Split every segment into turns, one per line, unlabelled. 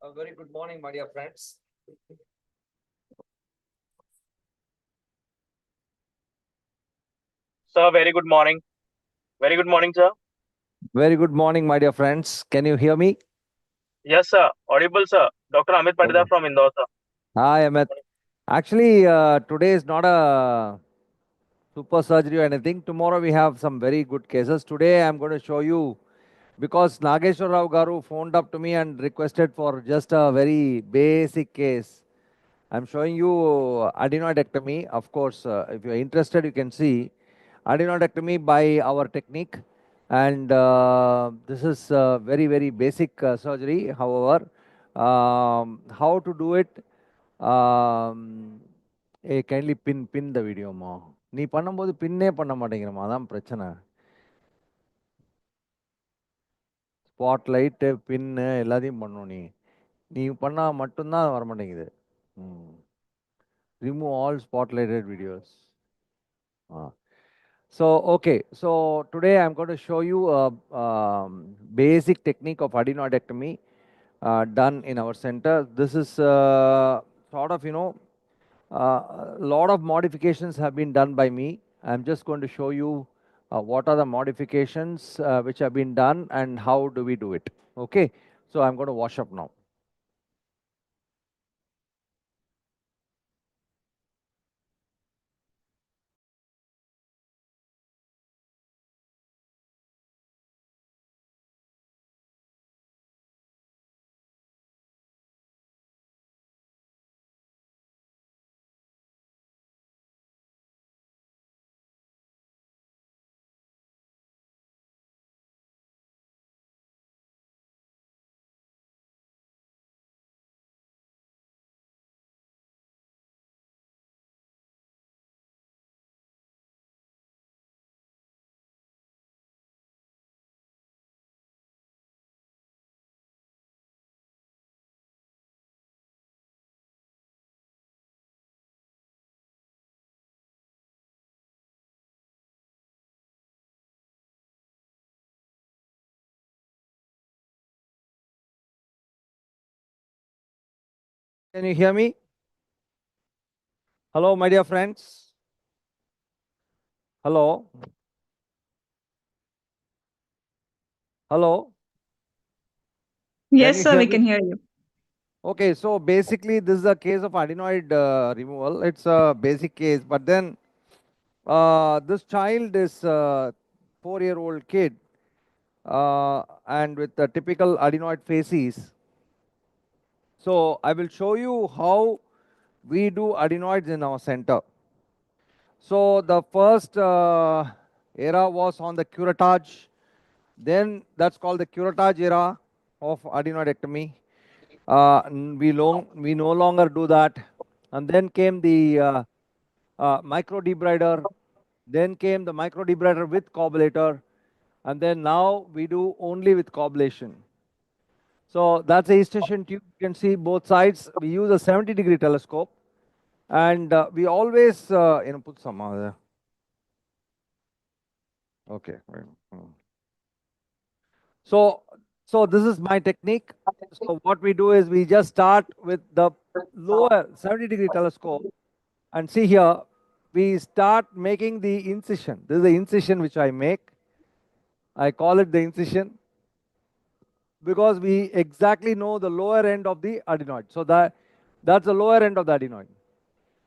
A very good morning, my dear friends.
Sir, very good morning. Very good morning, sir.
Very good morning, my dear friends. Can you hear me?
Yes, sir. Audible, sir. Dr. Amit Patidar
Okay.
from Indore, sir.
Hi, Amit. Actually, today is not a super surgery or anything. Tomorrow we have some very good cases. Today I'm going to show you because Nageshwar Rao Garu phoned up to me and requested for just a very basic case. I'm showing you adenoidectomy. Of course, if you're interested, you can see adenoidectomy by our technique. And this is very, very basic surgery. However, how to do it? Hey, kindly pin the video, ma. நீ பண்ணும்போது பின்னே பண்ண மாட்டேங்கிறமா அதான் பிரச்சனை spotlight பின்னு எல்லாத்தையும் பண்ணும் நீ பண்ணால் மட்டும்தான் வர மாட்டேங்குது remove all spotlighted videos So, okay, so today I'm going to show you a basic technique of adenoidectomy done in our center. This is sort of, a lot of modifications have been done by me. I'm just going to show you what are the modifications which have been done and how do we do it. Okay, so I'm going to wash up now. Can you hear me? Hello, my dear friends. Hello. Hello.
Yes,
Can you
sir,
hear
we
me?
can hear you.
Okay, so basically this is a case of adenoid removal. It's a basic case, but then this child is a 4-year-old kid and with the typical adenoid facies. So I will show you how we do adenoids in our center. So the first era was on the curettage. Then that's called the curettage era of adenoidectomy. We no longer do that. And then came the micro debrider. Then came the micro debrider with coagulator. And then now we do only with coagulation. So that's a station tube. You can see both sides. We use a 70-degree telescope. And we always, put some other. Okay. So this is my technique. So what we do is we just start with the lower 70-degree telescope and see here, we start making the incision. This is the incision which I make. I call it the incision because we exactly know the lower end of the adenoid. So that's the lower end of the adenoid.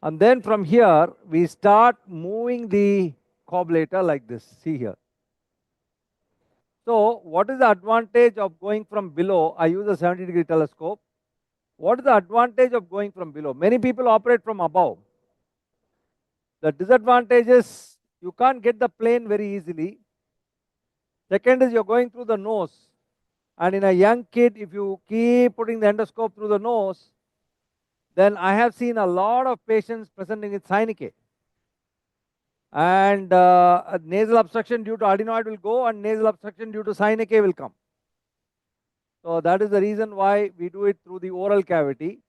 And then from here, we start moving the coagulator like this. See here. So what is the advantage of going from below? I use a 70-degree telescope. What is the advantage of going from below? Many people operate from above. The disadvantage is you can't get the plane very easily. Second is you're going through the nose. And in a young kid, if you keep putting the endoscope through the nose, then I have seen a lot of patients presenting with synechiae. And nasal obstruction due to adenoid will go and nasal obstruction due to synechiae will come. So that is the reason why we do it through the oral cavity.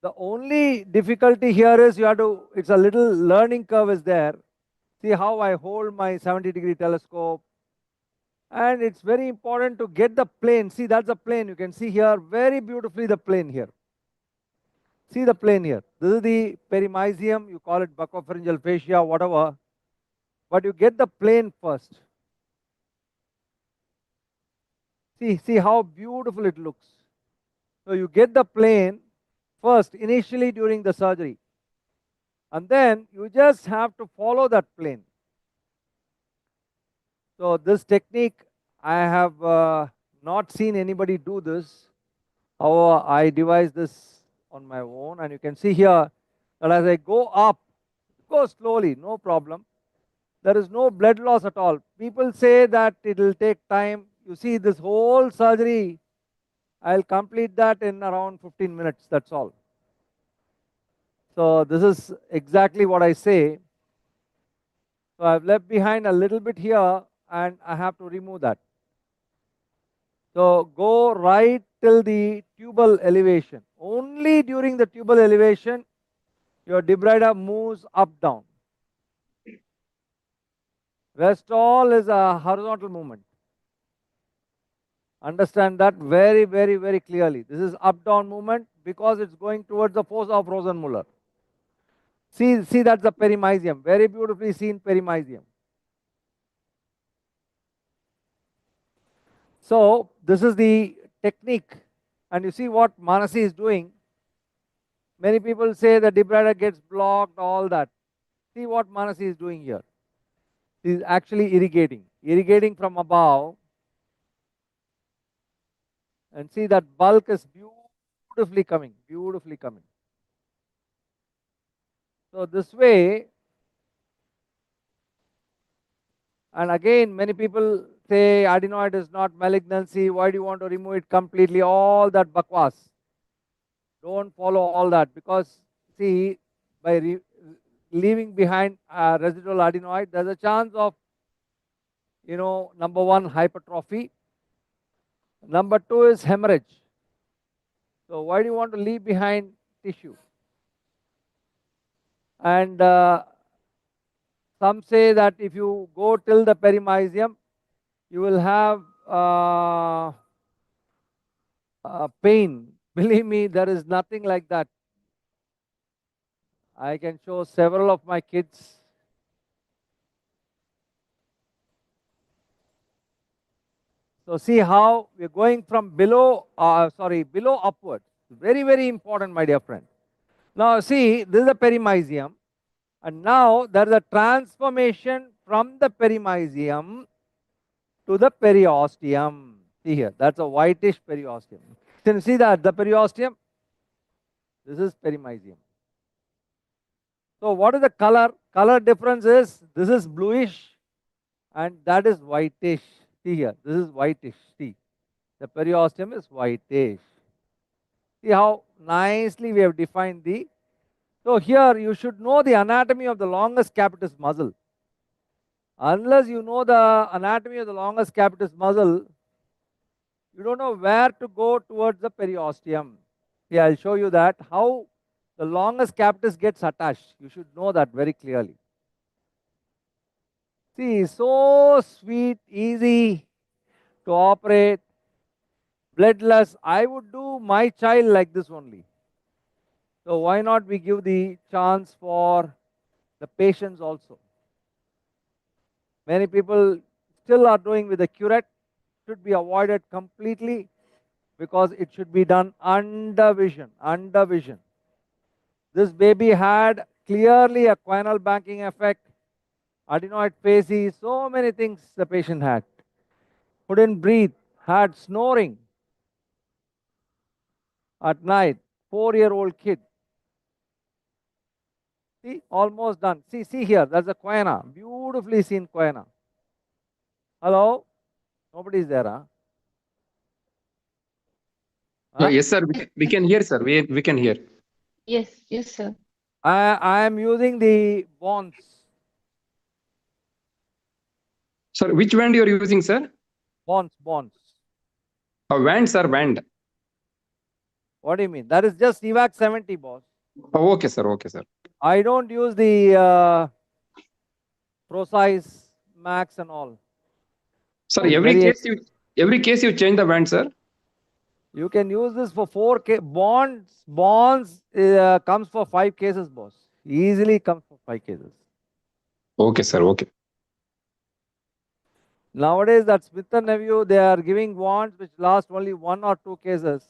The only difficulty here is it's a little learning curve is there. See how I hold my 70-degree telescope. And it's very important to get the plane. See, that's the plane. You can see here very beautifully the plane here. See the plane here. This is the perimysium. You call it buccopharyngeal fascia, whatever. But you get the plane first. See how beautiful it looks. So you get the plane first, initially during the surgery. And then you just have to follow that plane. So this technique, I have not seen anybody do this. However, I devised this on my own. And you can see here that as I go up, go slowly, no problem. There is no blood loss at all. People say that it will take time. You see, this whole surgery, I'll complete that in around 15 minutes, that's all. So this is exactly what I say. So I've left behind a little bit here and I have to remove that. So go right till the tubal elevation. Only during the tubal elevation, your debrider moves up down. Rest all is a horizontal movement. Understand that very, very, very clearly. This is up-down movement because it's going towards the fossa of Rosenmuller. See that's the perimysium. Very beautifully seen perimysium. So this is the technique. And you see what Manasi is doing. Many people say the debrider gets blocked, all that. See what Manasi is doing here. He is actually irrigating from above. And see that bulk is beautifully coming. So this way, and again, many people say adenoid is not malignancy. Why do you want to remove it completely? All that bakwas. Don't follow all that because see, by leaving behind residual adenoid, there's a chance of, number one, hypertrophy. Number two is hemorrhage. So why do you want to leave behind tissue? And some say that if you go till the perimysium, you will have pain. Believe me, there is nothing like that. I can show several of my kids. So see how we're going from below upwards. Very, very important, my dear friend. Now see, this is the perimysium. And now there is a transformation from the perimysium to the periosteum. See here, that's a whitish periosteum. Can you see that, the periosteum? This is perimysium. So what is the color? Color difference is, this is bluish and that is whitish. See here, this is whitish. See, the periosteum is whitish. See how nicely we have defined the. So here you should know the anatomy of the longus capitis muscle. Unless you know the anatomy of the longus capitis muscle, you don't know where to go towards the periosteum. See, I'll show you that how the longus capitis gets attached. You should know that very clearly. See, so sweet, easy to operate, bloodless. I would do my child like this only. So why not we give the chance for the patients also? Many people still are doing with the curette. Should be avoided completely because it should be done under vision. This baby had clearly a choanal banking effect, adenoid facies, so many things the patient had. Couldn't breathe, had snoring at night, 4-year-old kid. See, almost done. See here, that's a choana, beautifully seen choana. Hello? Nobody's there, huh?
Yes, sir. We can hear, sir. We can hear.
Yes, sir.
I am using the bonds.
Sir, which wand you are using, sir?
Bonds.
Wand, sir, wand.
What do you mean? That is just EVAC 70, boss.
Oh, okay, sir. Okay, sir.
I don't use the ProSize Max and all.
Sir,
It's
every case you change the band, sir.
You can use this for 4 bonds. Comes for 5 cases, boss. Easily comes for 5 cases.
Okay, sir. Okay.
Nowadays, that Smith and Nephew, they are giving bonds which last only 1 or 2 cases.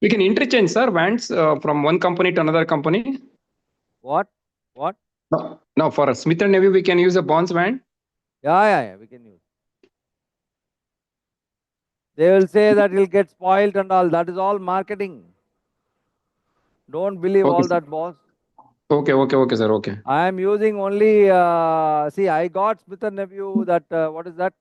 We can interchange, sir, bands from one company to another company.
What? What?
No, for Smith and Nephew, we can use a bonds band.
Yeah, we can use. They will say that it'll get spoiled and all. That is all marketing. Don't believe
Okay,
all
sir.
that, boss.
Okay, sir. Okay.
I am using only, see, I got Smith and Nephew that, what is that?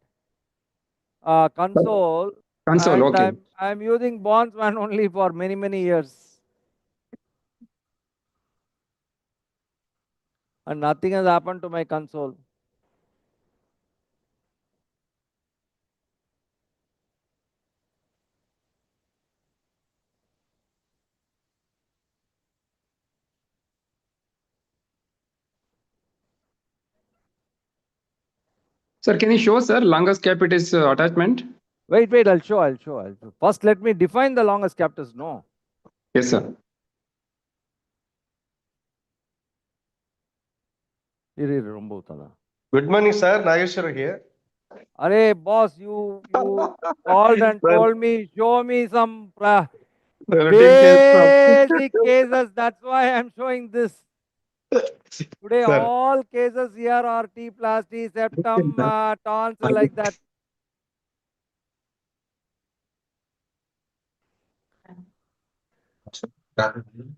Console.
Console.
And
Okay.
I'm using Bondsman only for many years. And nothing has happened to my console.
Sir, can you show, sir, longest capitis attachment?
Wait, I'll show. First, let me define the longest captors. No.
Yes, sir.
Good morning, sir. Nageshwar here.
Arey, boss, you called and
Well,
told me, show me some
routine case of
basic cases. That's why I'm showing this. Today,
sir.
all cases here are T plasty, septum, tonsil, like that.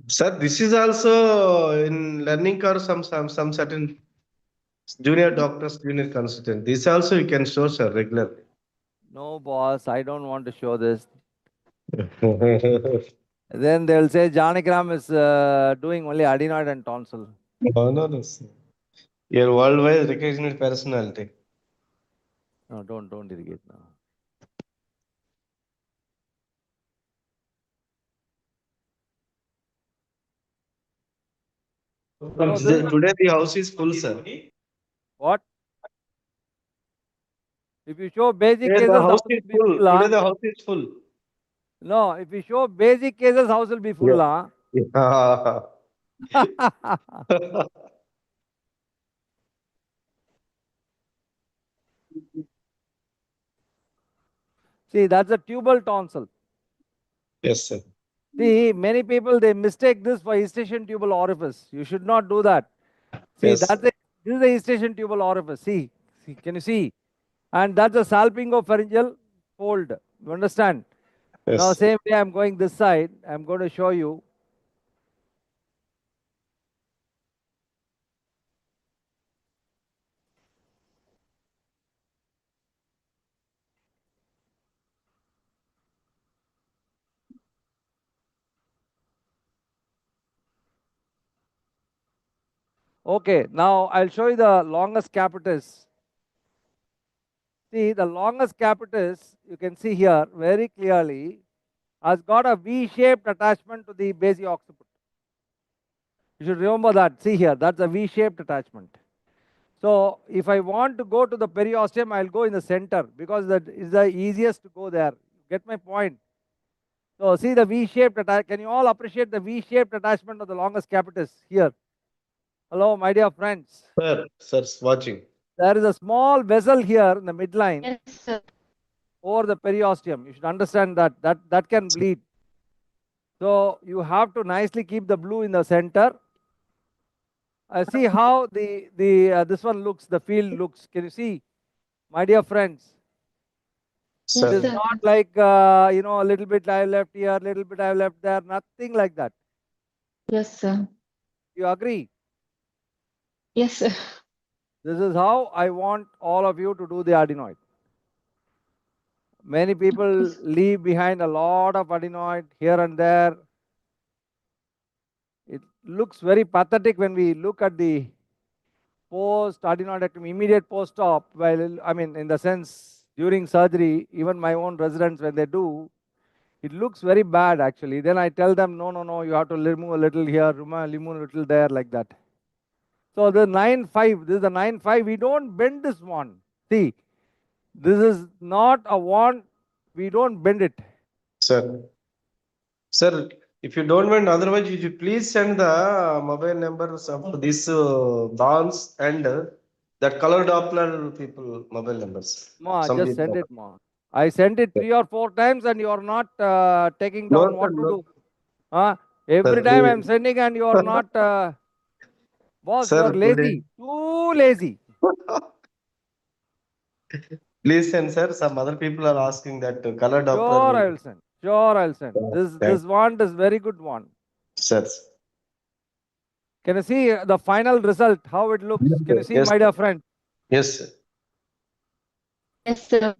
Sir, this is also in learning curve some certain junior doctors, junior consultant. This also you can show, sir, regularly.
No, boss, I don't want to show this. Then they'll say Janakiram is doing only adenoid and tonsil.
No, sir. You're worldwide recognized personality.
No, don't irrigate now. No,
Today the house is full, sir.
What? If you show basic
Today
cases,
the
the
house
house
is
will be
full.
full.
Today the house is full.
No, if you show basic cases, house will be full.
Yeah.
See, that's a tubal tonsil.
Yes, sir.
See, many people, they mistake this for eustachian tubal orifice. You should not do that. See,
Yes.
this is the eustachian tubal orifice. See, can you see? And that's a salpingopharyngeal fold. You understand?
Yes.
Now, same way I'm going this side. I'm going to show you. Okay, now I'll show you the longest capitis. See, the longest capitis, you can see here very clearly, has got a V-shaped attachment to the basi-occiput. You should remember that. See here, that's a V-shaped attachment. So, if I want to go to the periosteum, I'll go in the center because that is the easiest to go there. Get my point? So, see the V-shaped attachment. Can you all appreciate the V-shaped attachment of the longest capitis here? Hello, my dear friends.
Sir's watching.
There is a small vessel here in the midline.
Yes, sir.
Over the periosteum. You should understand that can bleed. So you have to nicely keep the blue in the center. See how the this one looks, the field looks. Can you see, my dear friends?
Yes,
It is
sir.
not like a little bit I left here, a little bit I left there. Nothing like that.
Yes, sir.
You agree?
Yes, sir.
This is how I want all of you to do the adenoid. Many people leave behind a lot of adenoid here and there. It looks very pathetic when we look at the post-adenoidectomy, immediate post-op. Well, I mean, in the sense, during surgery, even my own residents, when they do, it looks very bad actually. Then I tell them, no, you have to remove a little here, remove a little there, like that. So the 9.5, this is the 9.5, we don't bend this one. See, this is not a wand. We don't bend it.
Sir. Sir, if you don't mind, otherwise, you please send the mobile numbers of these bonds and that color Doppler people mobile numbers.
Ma,
Some
just send
people.
it, ma. I sent it 3 or 4 times and you are not taking
No,
down.
sir,
What to
no.
do? Every
Sir,
time I'm sending and you are not, boss, you are
sir, today.
lazy. Too lazy.
Please send, sir. Some other people are asking that color
Sure, I
Doppler.
will send. Sure, I'll send. This wand is very good wand.
Sir.
Can you see the final result, how it looks? Can you see,
Yes,
my dear friend?
yes, sir.
Yes, sir.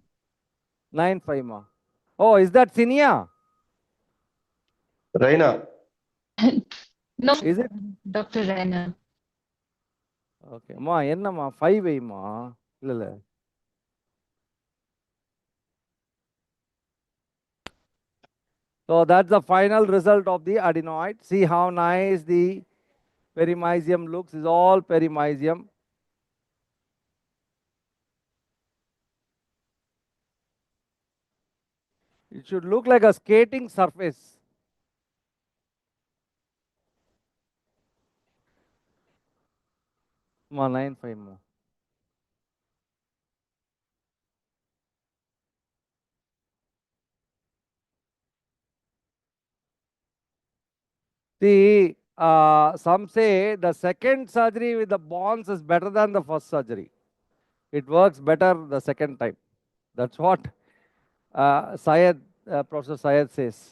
9.5, ma. Oh, is that Sinia?
Raina.
No,
Is it?
Dr. Raina.
Okay. Ma, என்னம்மா 5 வைமா. இல்ல. So that's the final result of the adenoid. See how nice the perimysium looks. It's all perimysium. It should look like a skating surface. Ma, 9.5 more. See, some say the second surgery with the bonds is better than the first surgery. It works better the second time. That's what Professor Syed says.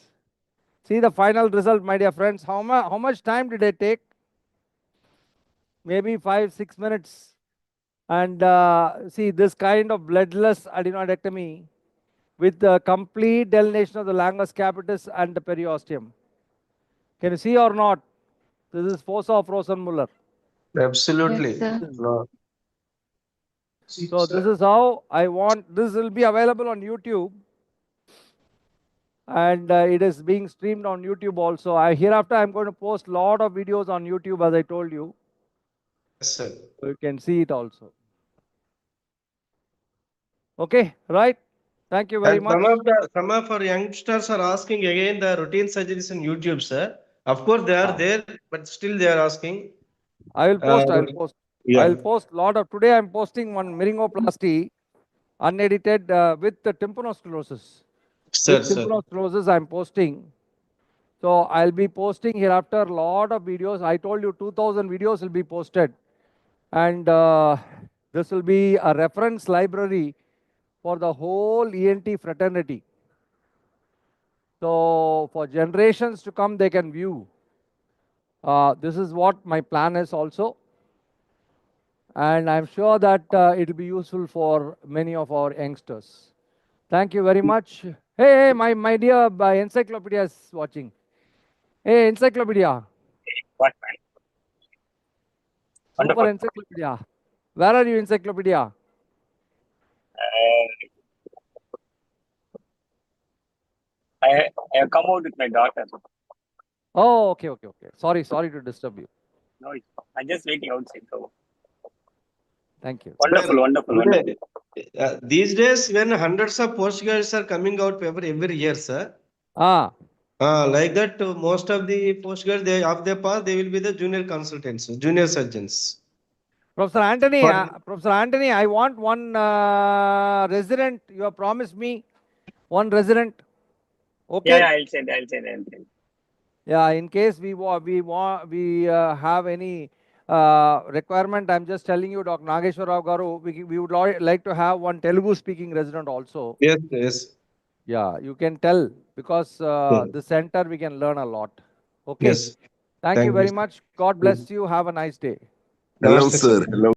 See the final result, my dear friends. How much time did I take? Maybe 5-6 minutes. And see, this kind of bloodless adenoidectomy with the complete delineation of the langus capitis and the periosteum. Can you see or not? This is fossa of Rosenmuller.
Absolutely.
Yes, sir.
No.
So this is how I want. This will be available on YouTube. And it is being streamed on YouTube also. Hereafter, I'm going to post a lot of videos on YouTube, as I told you.
Yes, sir.
So you can see it also. Okay, right? Thank you very
And
much.
some of our youngsters are asking again the routine surgeries on YouTube, sir. Of course, they are there, but still they are asking.
I will post.
Yeah.
I'll post lot of. Today I'm posting one myringoplasty, unedited with the tympanostenosis.
Sir,
With
sir.
tympanostenosis, I'm posting. So I'll be posting hereafter a lot of videos. I told you 2,000 videos will be posted. And this will be a reference library for the whole ENT fraternity. So for generations to come, they can view. This is what my plan is also. And I'm sure that it will be useful for many of our youngsters. Thank you very much. Hey, my dear encyclopedia is watching. Hey, encyclopedia.
What, man?
Super
Wonderful.
encyclopedia. Where are you, encyclopedia?
I have come out with my daughter.
Oh, okay. Sorry to disturb you.
No, I'm just waiting outside. So
Thank you.
wonderful.
These days, when hundreds of postgraduates are coming out every year, sir. Like that, most of the postgraduates, they pass, they will be the junior consultants, junior surgeons.
Professor Anthony, I want one resident. You have promised me one resident. Okay.
Yeah, I'll send.
Yeah, in case we have any requirement, I'm just telling you, Dr. Nageshwar Rao Garu, we would like to have one Telugu speaking resident also.
Yes.
Yeah, you can tell, because the center we can learn a lot. Okay.
Yes.
Thank you
Thank
very
you.
much. God bless you. Have a nice day.
Hello,
Namaste,
sir. Hello.